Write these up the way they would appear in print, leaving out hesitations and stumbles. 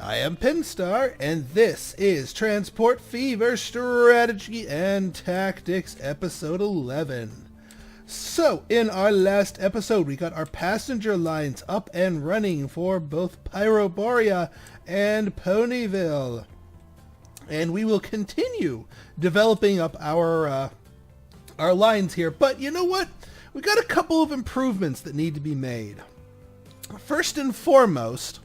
I am Pinstar, and this is Transport Fever Strategy and Tactics Episode 11. So, in our last episode, we got our passenger lines up and running for both Pyroborea and Ponyville. And we will continue developing up our lines here. But you know what? We got a couple of improvements that need to be made. First and foremost,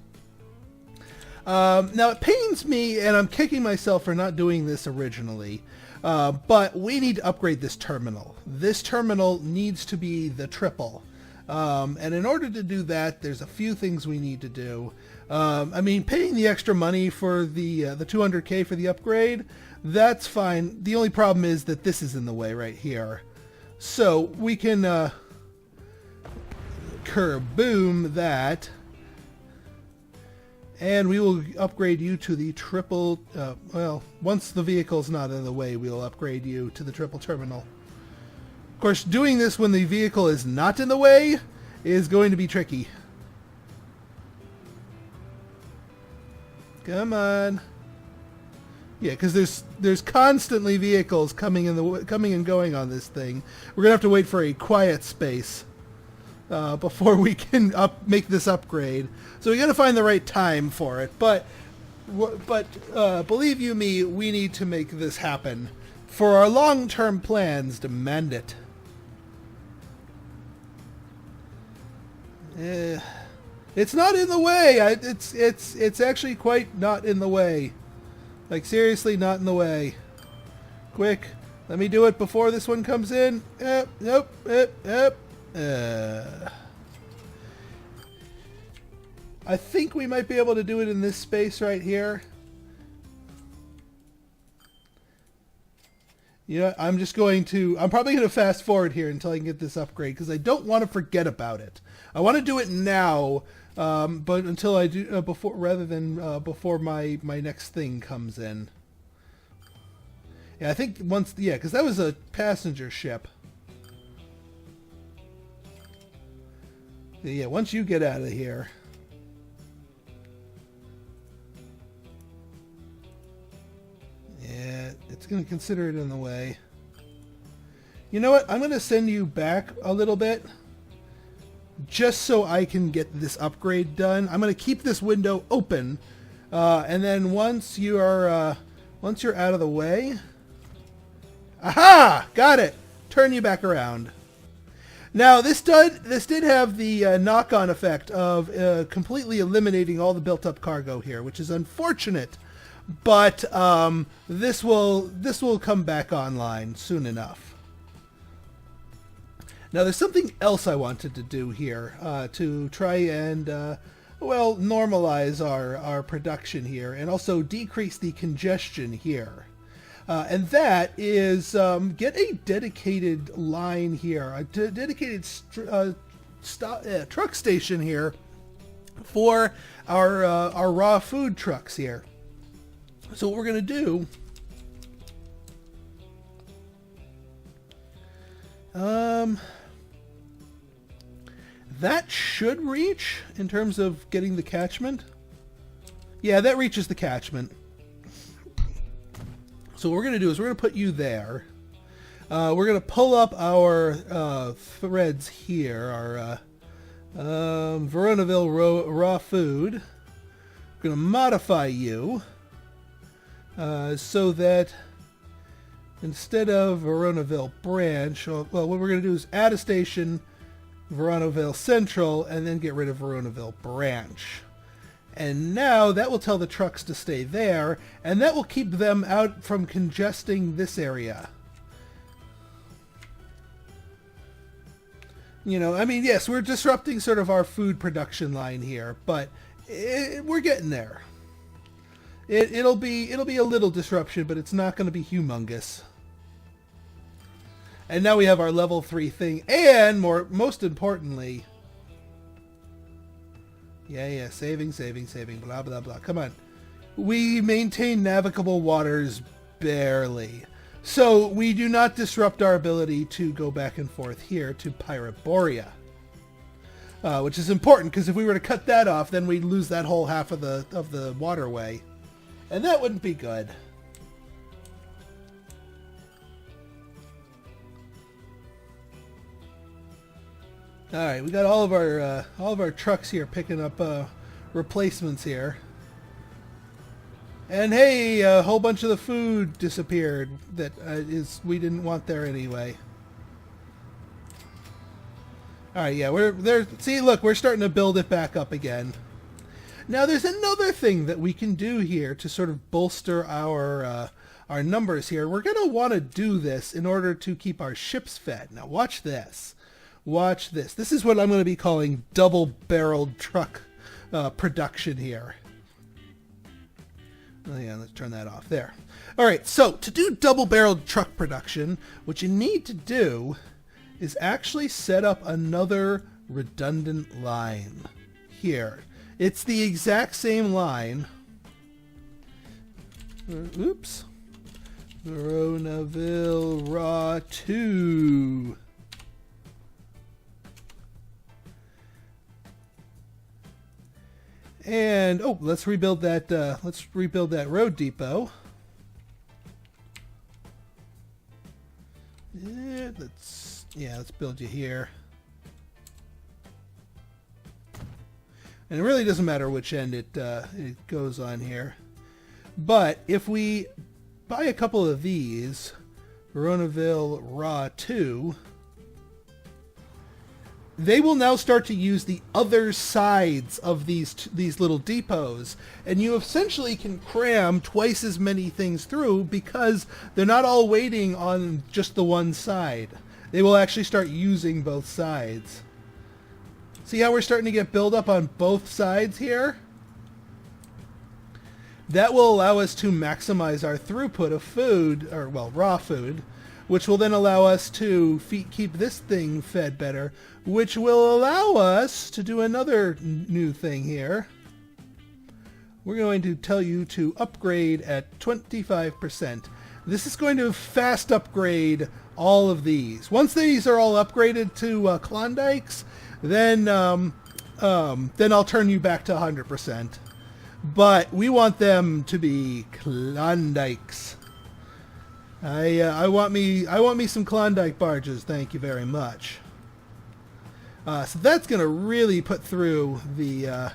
now it pains me, and I'm kicking myself for not doing this originally, but we need to upgrade this terminal. This terminal needs to be the triple. And in order to do that, there's a few things we need to do. I mean, paying the extra money for the 200K for the upgrade, that's fine. The only problem is that this is in the way right here. So we can kerboom that, and we will upgrade you to the triple, well, once the vehicle's not in the way, we'll upgrade you to the triple terminal. Of course, doing this when the vehicle is not in the way is going to be tricky. Come on. Yeah, because there's constantly vehicles coming and going on this thing. We're gonna have to wait for a quiet space before we can make this upgrade. So we gotta find the right time for it. But believe you me, we need to make this happen. For our long-term plans demand it. It's not in the way. It's actually quite not in the way. Like, seriously, not in the way. Quick, let me do it before this one comes in. Nope. I think we might be able to do it in this space right here. Yeah, I'm probably going to fast forward here until I can get this upgrade, because I don't want to forget about it. I want to do it now, but until I do, rather than before my next thing comes in. Yeah, I think because that was a passenger ship. Yeah, once you get out of here. Yeah, it's going to consider it in the way. You know what? I'm going to send you back a little bit, just so I can get this upgrade done. I'm going to keep this window open, and then once you're out of the way, aha! Got it. Turn you back around. Now this did have the knock-on effect of completely eliminating all the built-up cargo here, which is unfortunate. But this will come back online soon enough. Now there's something else I wanted to do here to try and normalize our production here, and also decrease the congestion here. And that is get a dedicated line here, a dedicated truck station here for our raw food trucks here. So what we're going to do, that should reach in terms of getting the catchment. Yeah, that reaches the catchment. So what we're going to do is we're going to put you there. We're going to pull up our threads here, our Veronaville raw food. We're going to modify you. So that instead of Veronaville branch, well, what we're going to do is add a station, Veronaville Central, and then get rid of Veronaville branch. And now that will tell the trucks to stay there, and that will keep them out from congesting this area. You know, I mean, yes, we're disrupting sort of our food production line here, but we're getting there. It'll be a little disruption, but it's not going to be humongous. And now we have our level 3 thing, and most importantly, saving, blah blah blah. Come on, we maintain navigable waters barely, so we do not disrupt our ability to go back and forth here to Pyroborea. which is important because if we were to cut that off, then we'd lose that whole half of the waterway, and that wouldn't be good. All right, we got all of our trucks here picking up replacements here. And hey, a whole bunch of the food disappeared that we didn't want there anyway. All right, yeah, we're there. See, look, we're starting to build it back up again. Now, there's another thing that we can do here to sort of bolster our numbers here. We're going to want to do this in order to keep our ships fed. Now, watch this. Watch this. This is what I'm going to be calling double-barreled truck production here. Oh yeah, let's turn that off there. All right, so to do double-barreled truck production, what you need to do is actually set up another redundant line here. It's the exact same line. Oops. Ponyville Raw 2. And oh, let's rebuild that. Let's rebuild that road depot. Yeah, let's build you here. And it really doesn't matter which end it goes on here. But if we buy a couple of these, Ponyville Raw 2. They will now start to use the other sides of these little depots, and you essentially can cram twice as many things through because they're not all waiting on just the one side. They will actually start using both sides. See how we're starting to get build up on both sides here? That will allow us to maximize our throughput of food, or well, raw food, which will then allow us to keep this thing fed better, which will allow us to do another new thing here. We're going to tell you to upgrade at 25%. This is going to fast upgrade all of these. Once these are all upgraded to Klondikes, then I'll turn you back to 100%. But we want them to be Klondikes. I want me some Klondike barges, thank you very much. So that's going to really put through the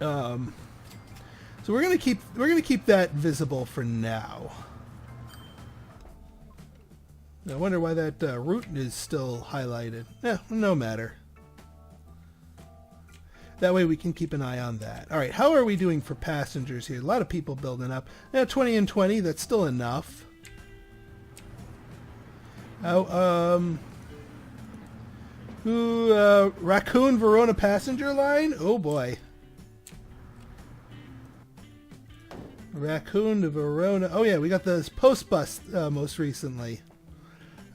so we're going to keep that visible for now. I wonder why that route is still highlighted. No matter. That way we can keep an eye on that. All right, how are we doing for passengers here? A lot of people building up. 20 and 20, that's still enough. Raccoon Verona passenger line? Oh boy. Raccoon to Verona. Oh yeah, we got this post bus most recently.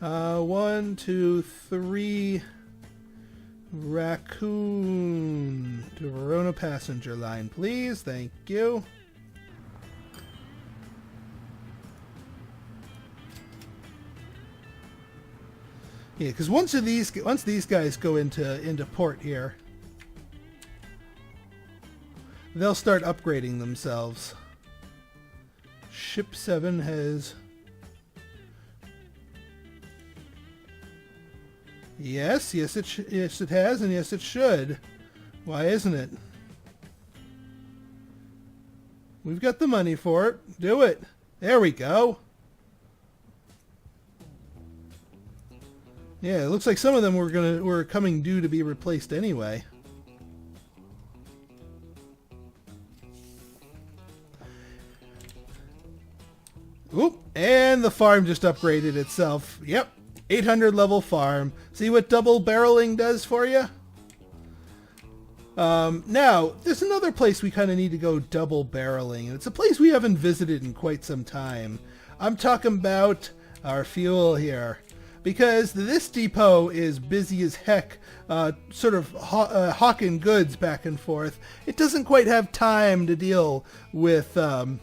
1, 2, 3. Raccoon to Verona passenger line, please. Thank you. Yeah, because once these guys go into port here, they'll start upgrading themselves. Ship 7 has... Yes it has, and yes it should. Why isn't it? We've got the money for it. Do it. There we go. Yeah, it looks like some of them were coming due to be replaced anyway. Oop, and the farm just upgraded itself. Yep. 800 level farm. See what double barreling does for you? Now, there's another place we kind of need to go double barreling, and it's a place we haven't visited in quite some time. I'm talking about our fuel here. Because this depot is busy as heck, sort of hawking goods back and forth. It doesn't quite have time to deal with all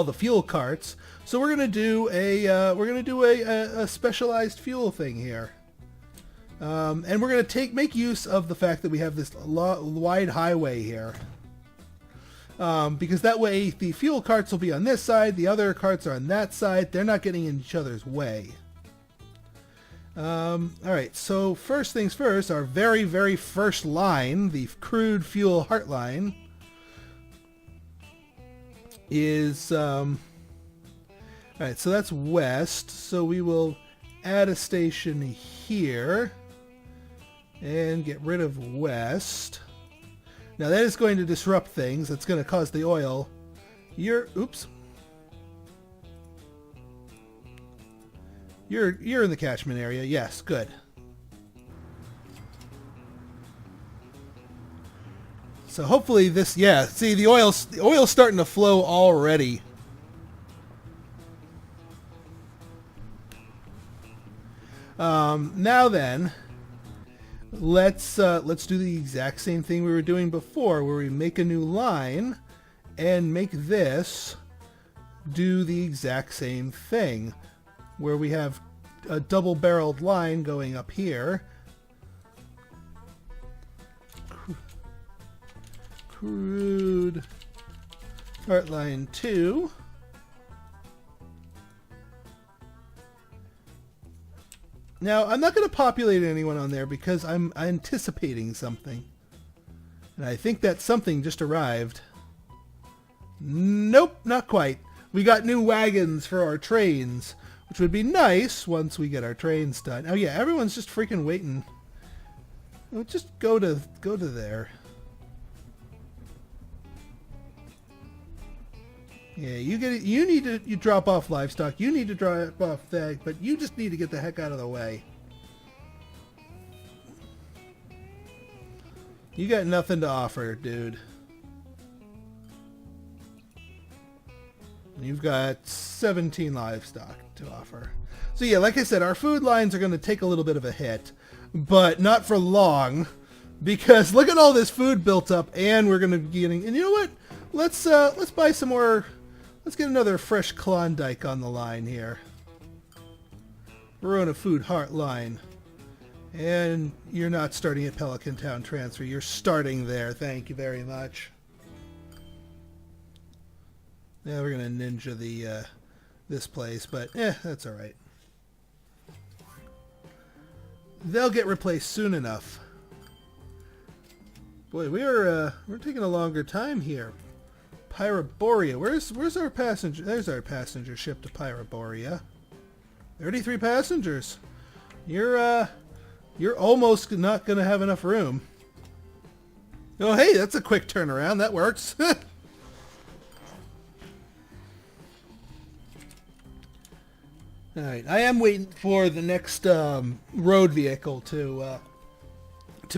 the fuel carts. So we're gonna do a specialized fuel thing here. And we're going to make use of the fact that we have this wide highway here. Because that way the fuel carts will be on this side, the other carts are on that side. They're not getting in each other's way. Alright, so first things first, our very, very first line, the crude fuel heart line, is... Alright, so that's west, so we will add a station here and get rid of west. Now that is going to disrupt things. That's going to cause the oil. Oops. You're in the catchment area. Yes, good. So hopefully this, yeah, see the oil's starting to flow already. Now then, let's do the exact same thing we were doing before, where we make a new line and make this do the exact same thing, where we have a double-barreled line going up here. Crude start line 2. Now, I'm not going to populate anyone on there because I'm anticipating something. And I think that something just arrived. Nope, not quite. We got new wagons for our trains, which would be nice once we get our trains done. Oh yeah, everyone's just freaking waiting. Oh, just go to there. Yeah, you drop off livestock. You need to drop off that, but you just need to get the heck out of the way. You got nothing to offer, dude. You've got 17 livestock to offer. So yeah, like I said, our food lines are going to take a little bit of a hit, but not for long, because look at all this food built up, and we're going to be getting. And you know what? Let's buy some more. Let's get another fresh Klondike on the line here. We're on a food heart line. And you're not starting at Pelican Town Transfer. You're starting there. Thank you very much. Yeah, we're going to ninja this place, but that's all right. They'll get replaced soon enough. Boy, we're taking a longer time here. Pyroborea. Where's our passenger? There's our passenger ship to Pyroborea. 33 passengers. You're almost not going to have enough room. Oh, hey, that's a quick turnaround. That works. All right, I am waiting for the next road vehicle to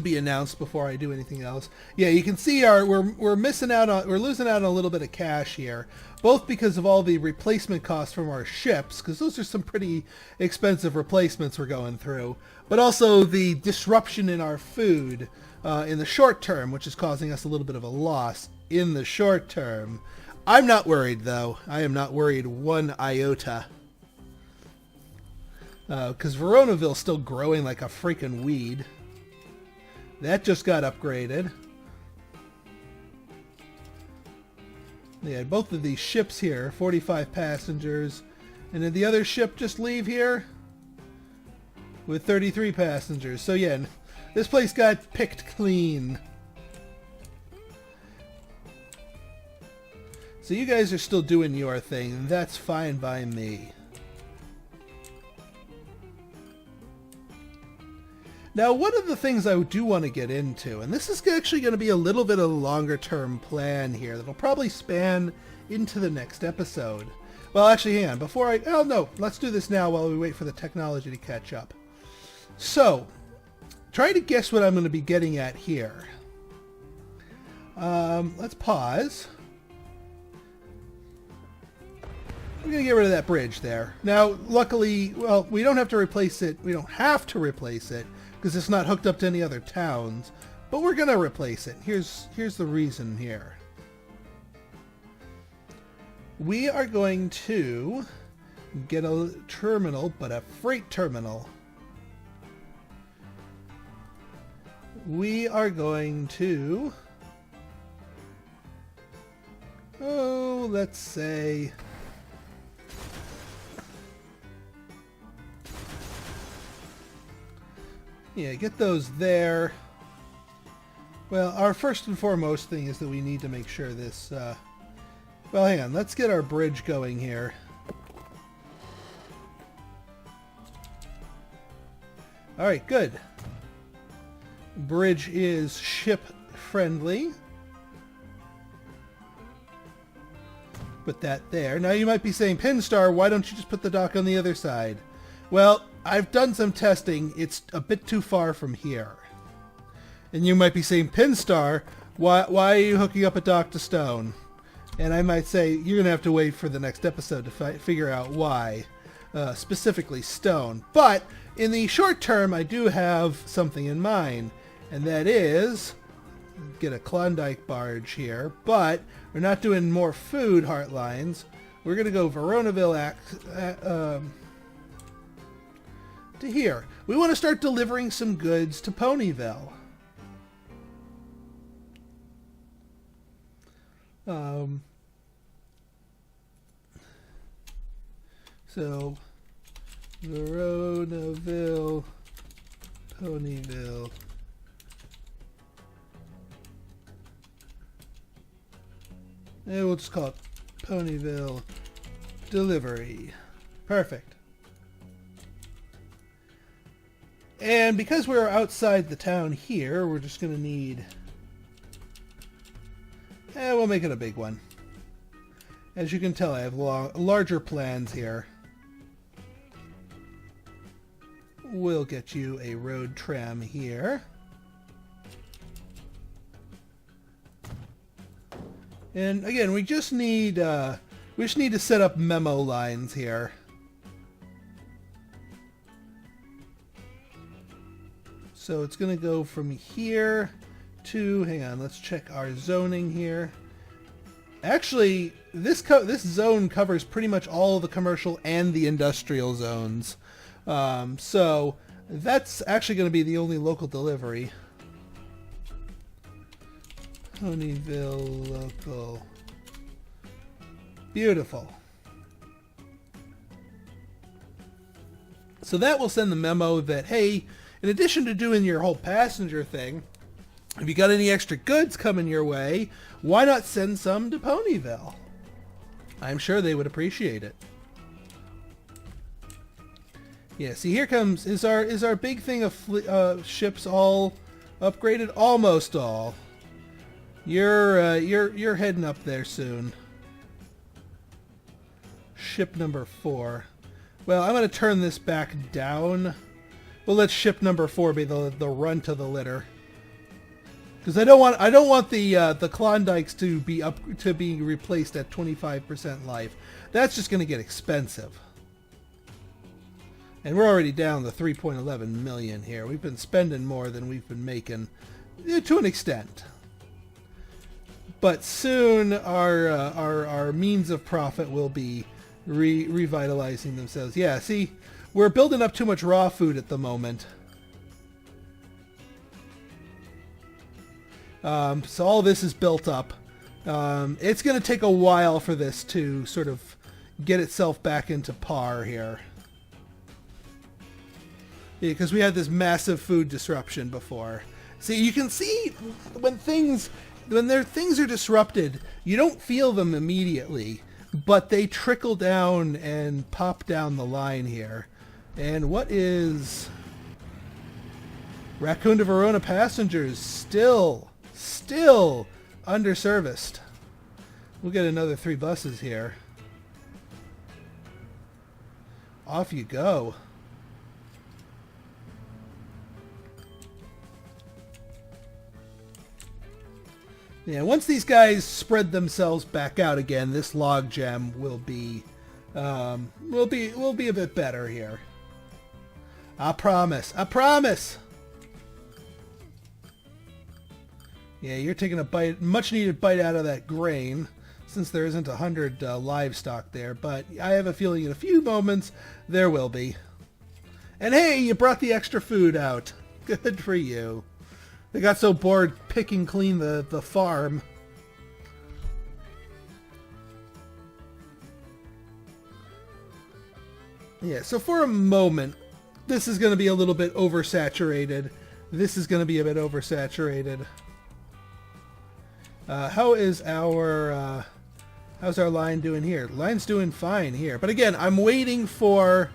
be announced before I do anything else. Yeah, you can see we're losing out on a little bit of cash here, both because of all the replacement costs from our ships, because those are some pretty expensive replacements we're going through, but also the disruption in our food in the short term, which is causing us a little bit of a loss in the short term. I'm not worried, though. I am not worried one iota. Because Veronaville's still growing like a freaking weed. That just got upgraded. Yeah, both of these ships here, 45 passengers. And did the other ship just leave here? With 33 passengers. So yeah, this place got picked clean. So you guys are still doing your thing, and that's fine by me. Now, one of the things I do want to get into, and this is actually going to be a little bit of a longer term plan here that'll probably span into the next episode. Well, actually, hang on. Oh no, let's do this now while we wait for the technology to catch up. So, try to guess what I'm going to be getting at here. Let's pause. I'm going to get rid of that bridge there. Now, luckily, well, we don't have to replace it. We don't have to replace it, because it's not hooked up to any other towns, but we're going to replace it. Here's the reason here. We are going to get a terminal, but a freight terminal, we are going to... Oh, let's say... Yeah, get those there. Well, our first and foremost thing is that we need to make sure this... Well, hang on. Let's get our bridge going here. Alright, good. Bridge is ship-friendly. Put that there. Now you might be saying, Pinstar, why don't you just put the dock on the other side? Well, I've done some testing. It's a bit too far from here. And you might be saying, Pinstar, why are you hooking up a dock to stone? And I might say, you're going to have to wait for the next episode to figure out why. Specifically stone. But in the short term, I do have something in mind. And that is, get a Klondike barge here. But we're not doing more food heartlines. We're going to go Veronaville to here. We want to start delivering some goods to Ponyville. So Veronaville, Ponyville. And we'll just call it Ponyville Delivery. Perfect. And because we're outside the town here, we're just going to need... we'll make it a big one. As you can tell, I have larger plans here. We'll get you a road tram here. And again, we just need to set up memo lines here. So it's going to go from here to, hang on, let's check our zoning here. Actually, this zone covers pretty much all the commercial and the industrial zones. So that's actually going to be the only local delivery. Ponyville local. Beautiful. So that will send the memo that, hey, in addition to doing your whole passenger thing, if you got any extra goods coming your way, why not send some to Ponyville? I'm sure they would appreciate it. Yeah, see, here comes, is our big thing of ships all upgraded? Almost all. You're heading up there soon. Ship number 4. Well, I'm going to turn this back down. We'll let ship number 4 be the runt of the litter. Because I don't want the Klondikes to be replaced at 25% life. That's just going to get expensive. And we're already down to 3.11 million here. We've been spending more than we've been making, to an extent. But soon our means of profit will be revitalizing themselves. Yeah, see, we're building up too much raw food at the moment. So all this is built up. It's going to take a while for this to sort of get itself back into par here. Because we had this massive food disruption before. See, you can see when things are disrupted, you don't feel them immediately, but they trickle down and pop down the line here. And what is Raccoon to Verona passengers still underserviced? We'll get another 3 buses here. Off you go. Yeah, once these guys spread themselves back out again, this logjam will be a bit better here. I promise. I promise. Yeah, you're taking a much needed bite out of that grain, since there isn't 100 livestock there, but I have a feeling in a few moments there will be. And hey, you brought the extra food out. Good for you. They got so bored picking clean the farm. Yeah, so for a moment, this is going to be a little bit oversaturated. This is going to be a bit oversaturated. How's our line doing here? Line's doing fine here. But again, I'm waiting for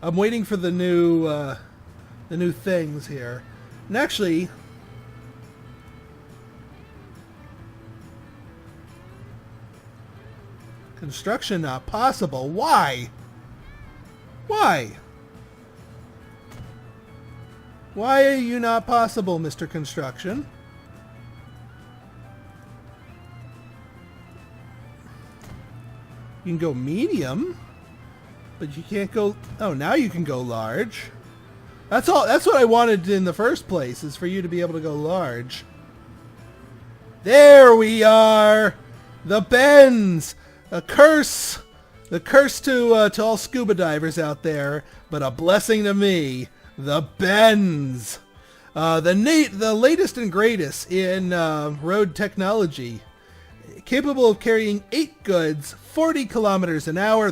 the new things here. And actually, construction not possible. Why? Why? Why are you not possible, Mr. Construction? You can go medium, but you can't go... Oh, now you can go large. That's all. That's what I wanted in the first place, is for you to be able to go large. There we are! The bends! A curse! The curse to all scuba divers out there, but a blessing to me. The bends! The latest and greatest in road technology. Capable of carrying 8 goods, 40 kilometers an hour.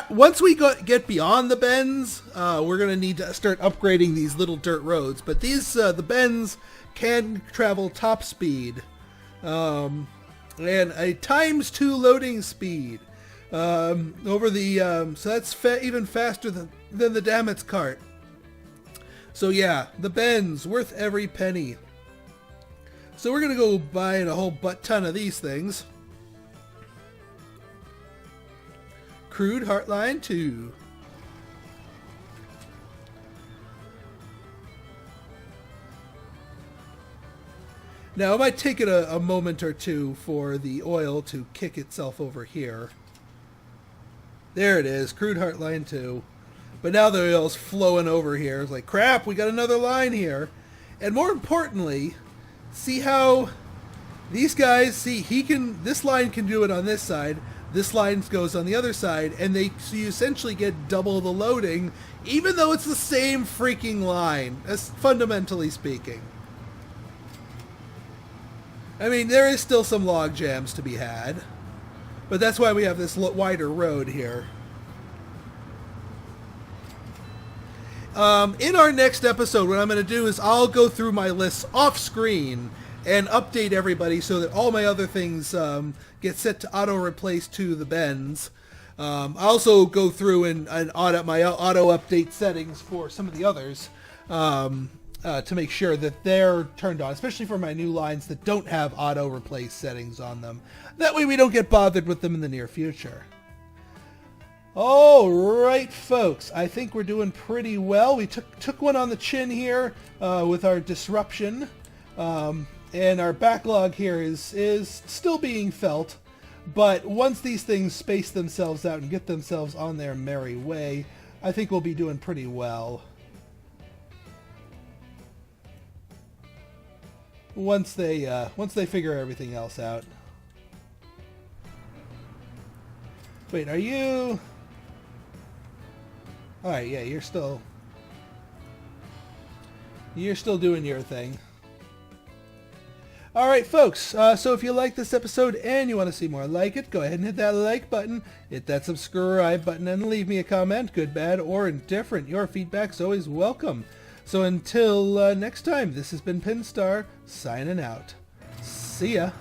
Once we get beyond the bends, we're going to need to start upgrading these little dirt roads. But the bends can travel top speed. And a ×2 loading speed. So that's even faster than the Dammits cart. So yeah, the bends, worth every penny. So we're going to go buying a whole butt-ton of these things. Crude Heartline 2. Now it might take it a moment or two for the oil to kick itself over here. There it is, Crude Heartline 2. But now the oil's flowing over here. It's like, crap, we got another line here. And more importantly, see how these guys, this line can do it on this side, this line goes on the other side, and so you essentially get double the loading, even though it's the same freaking line, as fundamentally speaking. I mean, there is still some log jams to be had, but that's why we have this wider road here. In our next episode, what I'm going to do is I'll go through my lists off screen and update everybody so that all my other things get set to auto-replace to the bends. I'll also go through and audit my auto-update settings for some of the others to make sure that they're turned on, especially for my new lines that don't have auto-replace settings on them. That way we don't get bothered with them in the near future. All right, folks, I think we're doing pretty well. We took one on the chin here with our disruption, and our backlog here is still being felt, but once these things space themselves out and get themselves on their merry way, I think we'll be doing pretty well. Once they figure everything else out. Wait, are you... Alright, yeah, you're still doing your thing. Alright, folks, so if you like this episode and you want to see more like it, go ahead and hit that like button, hit that subscribe button, and leave me a comment, good, bad, or indifferent. Your feedback's always welcome. So until next time, this has been Pinstar, signing out. See ya.